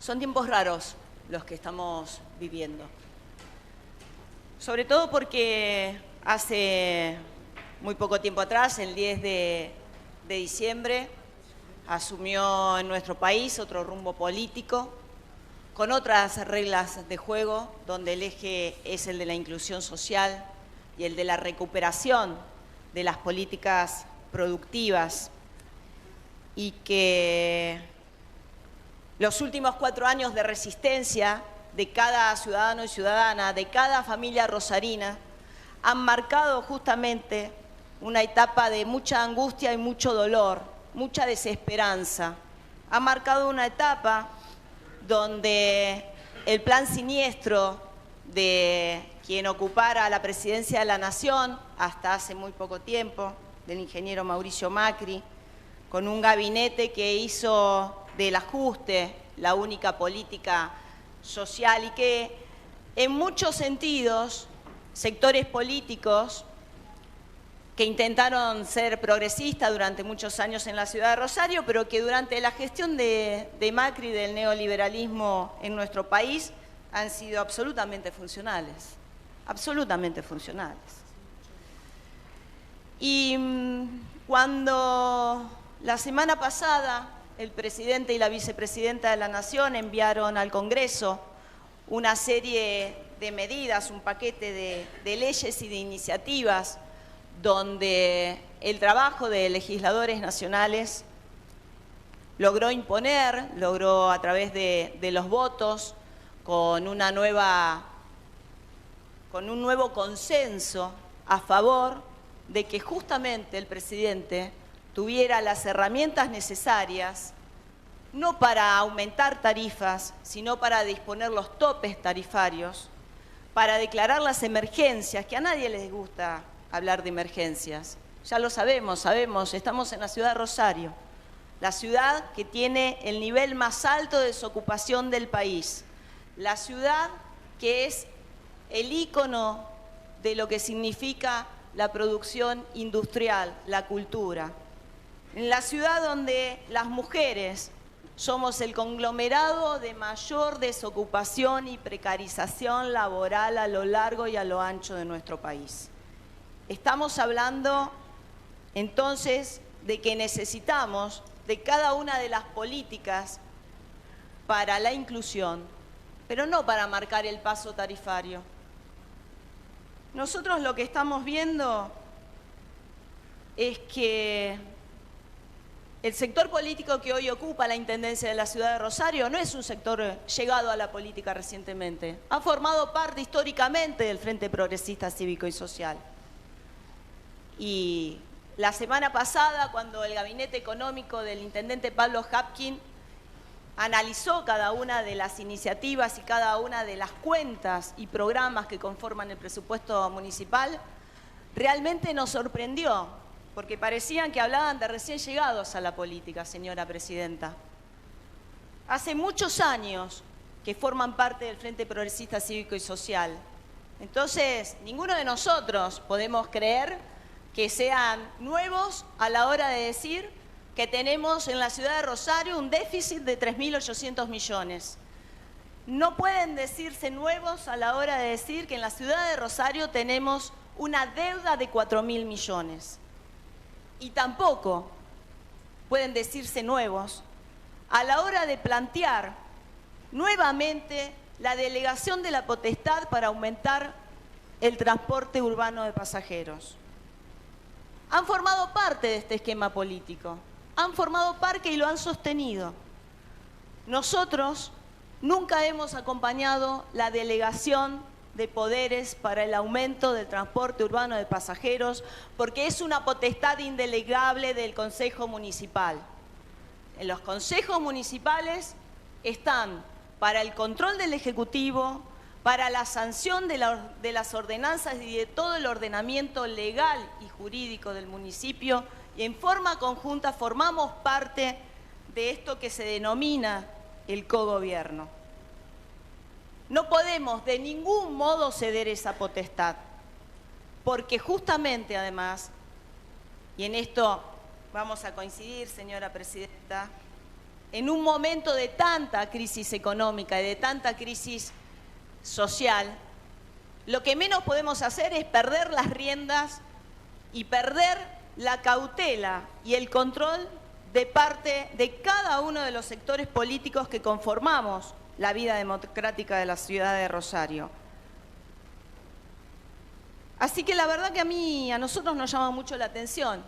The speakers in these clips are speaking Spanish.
Son tiempos raros los que estamos viviendo. Sobre todo porque hace muy poco tiempo atrás, el 10 de diciembre, asumió en nuestro país otro rumbo político, con otras reglas de juego, donde el eje es el de la inclusión social y el de la recuperación de las políticas productivas, y que los últimos 4 años de resistencia de cada ciudadano y ciudadana, de cada familia rosarina, han marcado justamente una etapa de mucha angustia y mucho dolor, mucha desesperanza. Ha marcado una etapa donde el plan siniestro de quien ocupara la presidencia de la Nación hasta hace muy poco tiempo, del ingeniero Mauricio Macri, con un gabinete que hizo del ajuste la única política social y que en muchos sentidos sectores políticos que intentaron ser progresistas durante muchos años en la ciudad de Rosario, pero que durante la gestión de Macri, del neoliberalismo en nuestro país, han sido absolutamente funcionales, absolutamente funcionales. Y cuando la semana pasada el presidente y la vicepresidenta de la Nación enviaron al Congreso una serie de medidas, un paquete de leyes y de iniciativas donde el trabajo de legisladores nacionales logró imponer, logró a través de los votos, con un nuevo consenso a favor de que justamente el presidente tuviera las herramientas necesarias, no para aumentar tarifas, sino para disponer los topes tarifarios, para declarar las emergencias, que a nadie les gusta hablar de emergencias. Ya lo sabemos, estamos en la ciudad de Rosario, la ciudad que tiene el nivel más alto de desocupación del país, la ciudad que es el ícono de lo que significa la producción industrial, la cultura. En la ciudad donde las mujeres somos el conglomerado de mayor desocupación y precarización laboral a lo largo y a lo ancho de nuestro país. Estamos hablando entonces de que necesitamos de cada una de las políticas para la inclusión, pero no para marcar el paso tarifario. Nosotros lo que estamos viendo es que el sector político que hoy ocupa la intendencia de la ciudad de Rosario no es un sector llegado a la política recientemente. Ha formado parte históricamente del Frente Progresista Cívico y Social. Y la semana pasada, cuando el gabinete económico del intendente Pablo Hapkin analizó cada una de las iniciativas y cada una de las cuentas y programas que conforman el presupuesto municipal, realmente nos sorprendió, porque parecían que hablaban de recién llegados a la política, señora presidenta. Hace muchos años que forman parte del Frente Progresista Cívico y Social. Entonces, ninguno de nosotros podemos creer que sean nuevos a la hora de decir que tenemos en la ciudad de Rosario un déficit de 3.800 millones. No pueden decirse nuevos a la hora de decir que en la ciudad de Rosario tenemos una deuda de 4.000 millones. Y tampoco pueden decirse nuevos a la hora de plantear nuevamente la delegación de la potestad para aumentar el transporte urbano de pasajeros. Han formado parte de este esquema político, han formado parte y lo han sostenido. Nosotros nunca hemos acompañado la delegación de poderes para el aumento del transporte urbano de pasajeros, porque es una potestad indelegable del Consejo Municipal. En los consejos municipales están para el control del Ejecutivo, para la sanción de las ordenanzas y de todo el ordenamiento legal y jurídico del municipio, y en forma conjunta formamos parte de esto que se denomina el cogobierno. No podemos de ningún modo ceder esa potestad, porque justamente además, y en esto vamos a coincidir, señora presidenta, en un momento de tanta crisis económica y de tanta crisis social, lo que menos podemos hacer es perder las riendas y perder la cautela y el control de parte de cada uno de los sectores políticos que conformamos la vida democrática de la ciudad de Rosario. Así que la verdad que a nosotros nos llama mucho la atención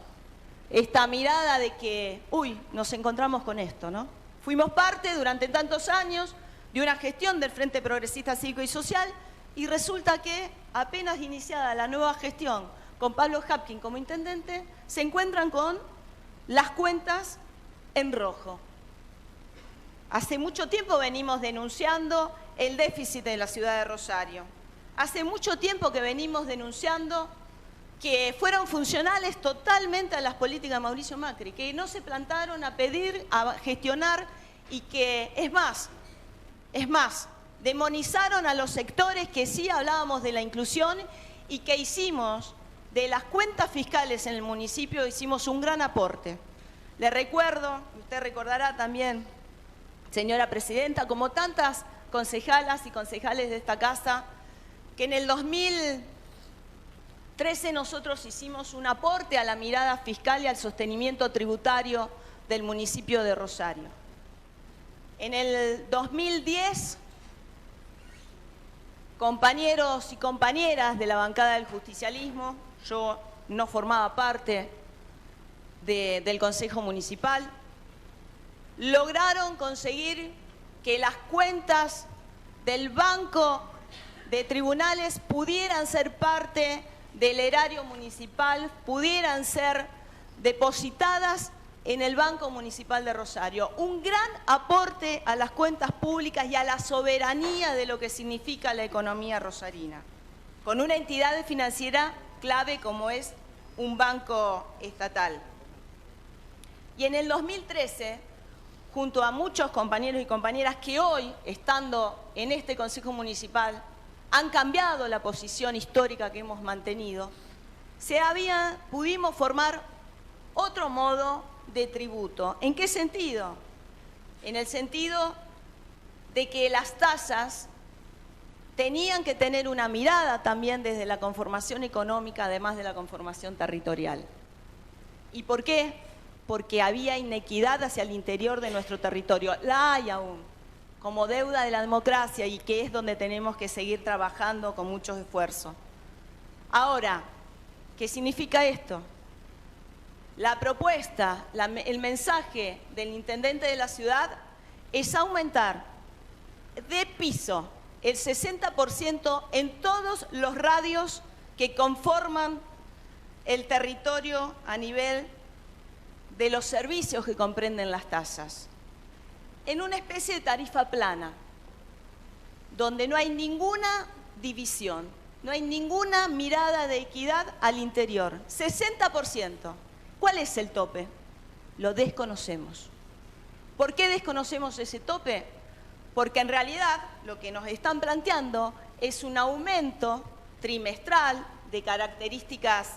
esta mirada de que, uy, nos encontramos con esto, ¿no? Fuimos parte durante tantos años de una gestión del Frente Progresista Cívico y Social y resulta que apenas iniciada la nueva gestión con Pablo Hapkin como intendente, se encuentran con las cuentas en rojo. Hace mucho tiempo venimos denunciando el déficit de la ciudad de Rosario. Hace mucho tiempo que venimos denunciando que fueron funcionales totalmente a las políticas de Mauricio Macri, que no se plantaron a pedir, a gestionar y que, es más, demonizaron a los sectores que sí hablábamos de la inclusión y que hicimos de las cuentas fiscales en el municipio, hicimos un gran aporte. Le recuerdo, usted recordará también, señora presidenta, como tantas concejalas y concejales de esta casa, que en el 2013 nosotros hicimos un aporte a la mirada fiscal y al sostenimiento tributario del municipio de Rosario. En el 2010, compañeros y compañeras de la bancada del justicialismo, yo no formaba parte del Consejo Municipal, lograron conseguir que las cuentas del Banco de Tribunales pudieran ser parte del erario municipal, pudieran ser depositadas en el Banco Municipal de Rosario. Un gran aporte a las cuentas públicas y a la soberanía de lo que significa la economía rosarina, con una entidad financiera clave como es un banco estatal. Y en el 2013, junto a muchos compañeros y compañeras que hoy, estando en este Consejo Municipal, han cambiado la posición histórica que hemos mantenido, pudimos formar otro modo de tributo. ¿En qué sentido? En el sentido de que las tasas tenían que tener una mirada también desde la conformación económica, además de la conformación territorial. ¿Y por qué? Porque había inequidad hacia el interior de nuestro territorio. La hay aún, como deuda de la democracia y que es donde tenemos que seguir trabajando con mucho esfuerzo. Ahora, ¿qué significa esto? La propuesta, el mensaje del intendente de la ciudad es aumentar de piso el 60% en todos los radios que conforman el territorio a nivel de los servicios que comprenden las tasas, en una especie de tarifa plana, donde no hay ninguna división, no hay ninguna mirada de equidad al interior. 60%. ¿Cuál es el tope? Lo desconocemos. ¿Por qué desconocemos ese tope? Porque en realidad lo que nos están planteando es un aumento trimestral de características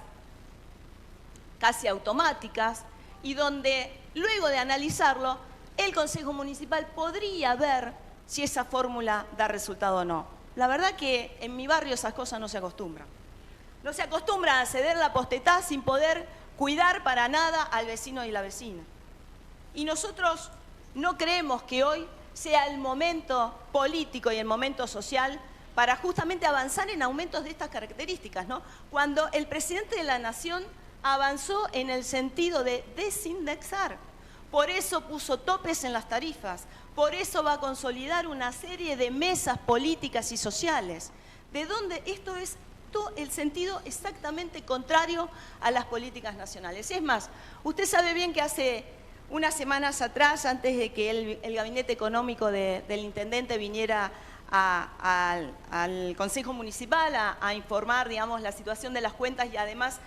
casi automáticas y donde luego de analizarlo el Consejo Municipal podría ver si esa fórmula da resultado o no. La verdad que en mi barrio esas cosas no se acostumbran. No se acostumbran a ceder la potestad sin poder cuidar para nada al vecino y la vecina. Y nosotros no creemos que hoy sea el momento político y el momento social para justamente avanzar en aumentos de estas características, ¿no? Cuando el presidente de la Nación avanzó en el sentido de desindexar. Por eso puso topes en las tarifas, por eso va a consolidar una serie de mesas políticas y sociales, de donde esto es todo el sentido exactamente contrario a las políticas nacionales. Es más, usted sabe bien que hace unas semanas atrás, antes de que el gabinete económico del intendente viniera al Consejo Municipal a informar, digamos, la situación de las cuentas y además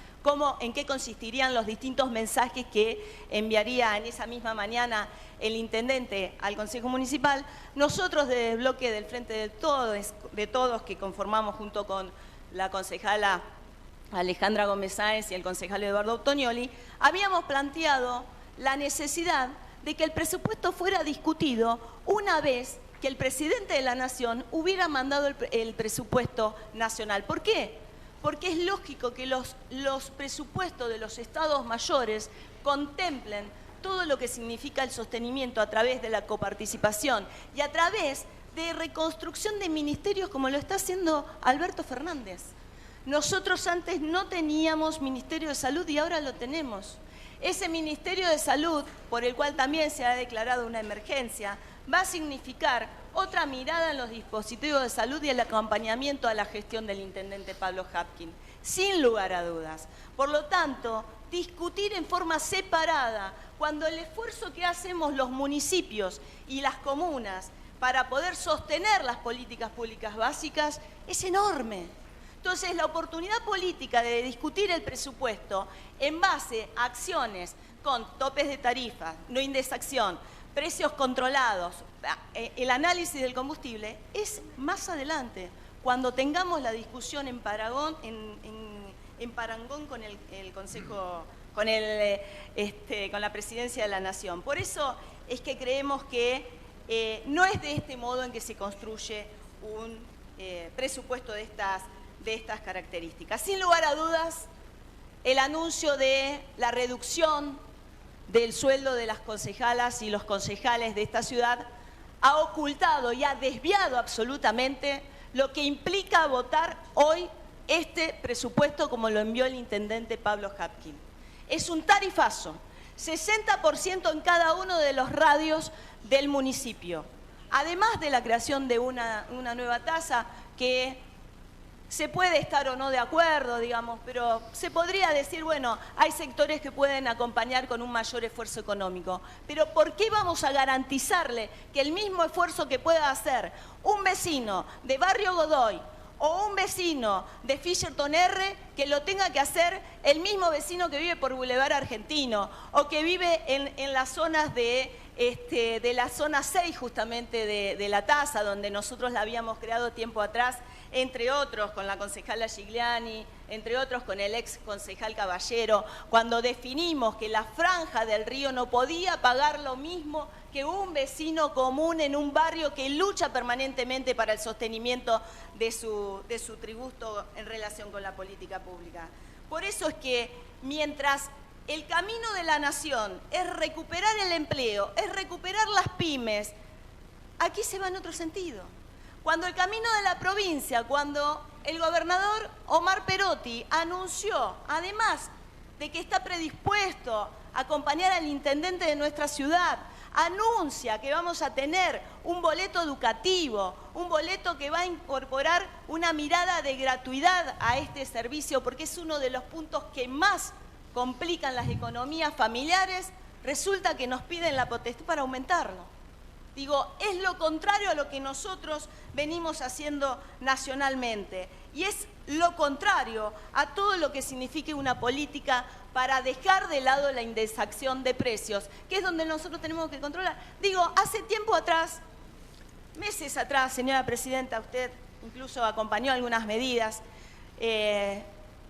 en qué consistirían los distintos mensajes que enviaría en esa misma mañana el intendente al Consejo Municipal, nosotros desde el bloque del Frente de Todos que conformamos junto con la concejala Alejandra Gómez Sáenz y el concejal Eduardo Ottonioli, habíamos planteado la necesidad de que el presupuesto fuera discutido una vez que el presidente de la Nación hubiera mandado el presupuesto nacional. ¿Por qué? Porque es lógico que los presupuestos de los estados mayores contemplen todo lo que significa el sostenimiento a través de la coparticipación y a través de reconstrucción de ministerios como lo está haciendo Alberto Fernández. Nosotros antes no teníamos Ministerio de Salud y ahora lo tenemos. Ese Ministerio de Salud, por el cual también se ha declarado una emergencia, va a significar otra mirada en los dispositivos de salud y el acompañamiento a la gestión del intendente Pablo Hapkin, sin lugar a dudas. Por lo tanto, discutir en forma separada, cuando el esfuerzo que hacemos los municipios y las comunas para poder sostener las políticas públicas básicas es enorme. Entonces, la oportunidad política de discutir el presupuesto en base a acciones con topes de tarifa, no indexación, precios controlados, el análisis del combustible, es más adelante, cuando tengamos la discusión en parangón con el Consejo, con la Presidencia de la Nación. Por eso es que creemos que no es de este modo en que se construye un presupuesto de estas características. Sin lugar a dudas, el anuncio de la reducción del sueldo de las concejalas y los concejales de esta ciudad ha ocultado y ha desviado absolutamente lo que implica votar hoy este presupuesto como lo envió el intendente Pablo Hapkin. Es un tarifazo, 60% en cada uno de los radios del municipio, además de la creación de una nueva tasa que se puede estar o no de acuerdo, digamos, pero se podría decir, bueno, hay sectores que pueden acompañar con un mayor esfuerzo económico. Pero ¿por qué vamos a garantizarle que el mismo esfuerzo que pueda hacer un vecino de Barrio Godoy o un vecino de Fisherton R, que lo tenga que hacer el mismo vecino que vive por Boulevard Argentino o que vive en las zonas de la zona 6 justamente de la tasa, donde nosotros la habíamos creado tiempo atrás, entre otros con la concejala Gigliani, entre otros con el ex concejal Caballero, cuando definimos que la franja del río no podía pagar lo mismo que un vecino común en un barrio que lucha permanentemente para el sostenimiento de su tributo en relación con la política pública. Por eso es que mientras el camino de la nación es recuperar el empleo, es recuperar las pymes, aquí se va en otro sentido. Cuando el camino de la provincia, cuando el gobernador Omar Perotti anunció, además de que está predispuesto a acompañar al intendente de nuestra ciudad, anuncia que vamos a tener un boleto educativo, un boleto que va a incorporar una mirada de gratuidad a este servicio, porque es uno de los puntos que más complican las economías familiares, resulta que nos piden la potestad para aumentarlo. Digo, es lo contrario a lo que nosotros venimos haciendo nacionalmente y es lo contrario a todo lo que signifique una política para dejar de lado la indexación de precios, que es donde nosotros tenemos que controlar. Digo, hace tiempo atrás, meses atrás, señora presidenta, usted incluso acompañó algunas medidas, en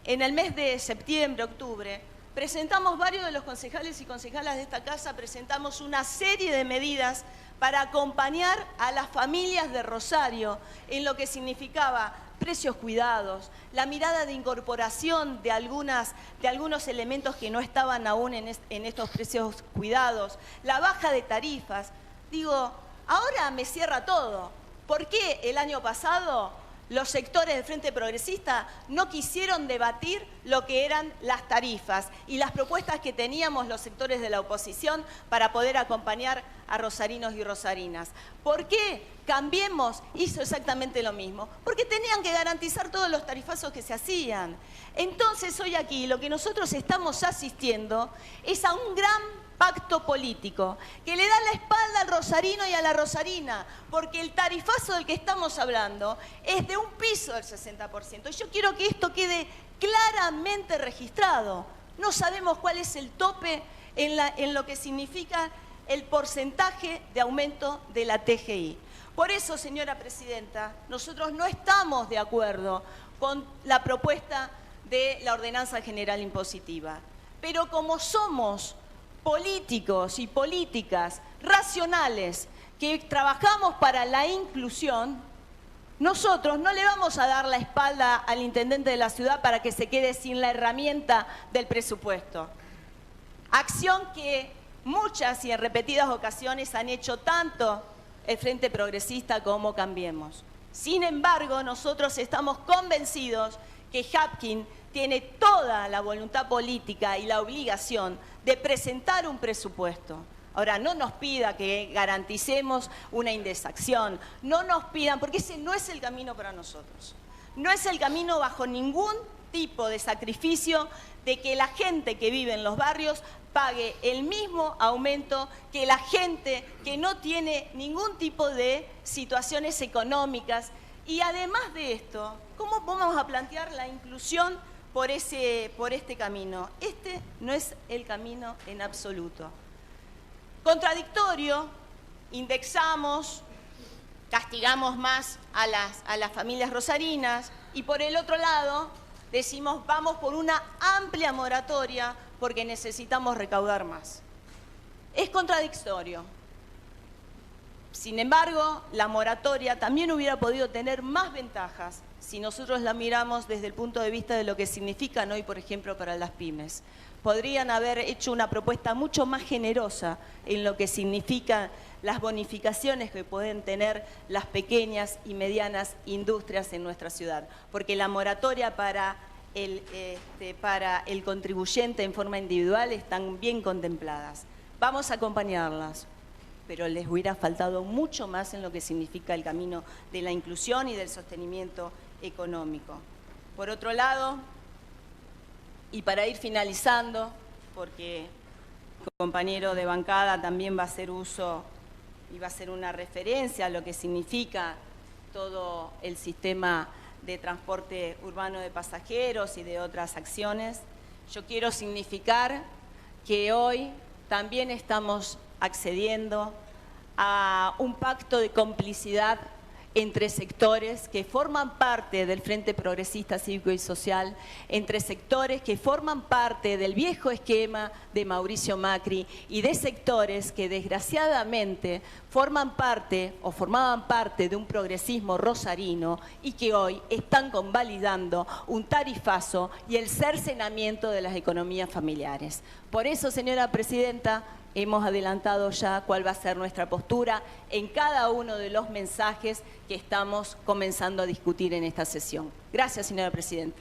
el mes de septiembre, octubre, presentamos varios de los concejales y concejalas de esta casa, presentamos una serie de medidas para acompañar a las familias de Rosario en lo que significaba precios cuidados, la mirada de incorporación de algunos elementos que no estaban aún en estos precios cuidados, la baja de tarifas. Digo, ahora me cierra todo. ¿Por qué el año pasado los sectores del Frente Progresista no quisieron debatir lo que eran las tarifas y las propuestas que teníamos los sectores de la oposición para poder acompañar a rosarinos y rosarinas? ¿Por qué Cambiemos hizo exactamente lo mismo? Porque tenían que garantizar todos los tarifazos que se hacían. Entonces, hoy aquí lo que nosotros estamos asistiendo es a un gran pacto político que le da la espalda al rosarino y a la rosarina, porque el tarifazo del que estamos hablando es de un piso del 60%. Y yo quiero que esto quede claramente registrado. No sabemos cuál es el tope en lo que significa el porcentaje de aumento de la TGI. Por eso, señora presidenta, nosotros no estamos de acuerdo con la propuesta de la ordenanza general impositiva. Pero como somos políticos y políticas racionales que trabajamos para la inclusión, nosotros no le vamos a dar la espalda al intendente de la ciudad para que se quede sin la herramienta del presupuesto. Acción que muchas y en repetidas ocasiones han hecho tanto el Frente Progresista como Cambiemos. Sin embargo, nosotros estamos convencidos que Hapkin tiene toda la voluntad política y la obligación de presentar un presupuesto. Ahora, no nos pida que garanticemos una indexación, no nos pidan, porque ese no es el camino para nosotros. No es el camino bajo ningún tipo de sacrificio de que la gente que vive en los barrios pague el mismo aumento que la gente que no tiene ningún tipo de situaciones económicas. Y además de esto, ¿cómo vamos a plantear la inclusión por este camino? Este no es el camino en absoluto. Contradictorio, indexamos, castigamos más a las familias rosarinas y por el otro lado decimos vamos por una amplia moratoria porque necesitamos recaudar más. Es contradictorio. Sin embargo, la moratoria también hubiera podido tener más ventajas si nosotros la miramos desde el punto de vista de lo que significan hoy, por ejemplo, para las pymes. Podrían haber hecho una propuesta mucho más generosa en lo que significan las bonificaciones que pueden tener las pequeñas y medianas industrias en nuestra ciudad. Porque la moratoria para el contribuyente en forma individual están bien contempladas. Vamos a acompañarlas, pero les hubiera faltado mucho más en lo que significa el camino de la inclusión y del sostenimiento económico. Por otro lado, y para ir finalizando, porque el compañero de bancada también va a hacer uso y va a hacer una referencia a lo que significa todo el sistema de transporte urbano de pasajeros y de otras acciones, yo quiero significar que hoy también estamos accediendo a un pacto de complicidad entre sectores que forman parte del Frente Progresista Cívico y Social, entre sectores que forman parte del viejo esquema de Mauricio Macri y de sectores que desgraciadamente forman parte o formaban parte de un progresismo rosarino y que hoy están convalidando un tarifazo y el cercenamiento de las economías familiares. Por eso, señora presidenta, hemos adelantado ya cuál va a ser nuestra postura en cada uno de los mensajes que estamos comenzando a discutir en esta sesión. Gracias, señora presidenta.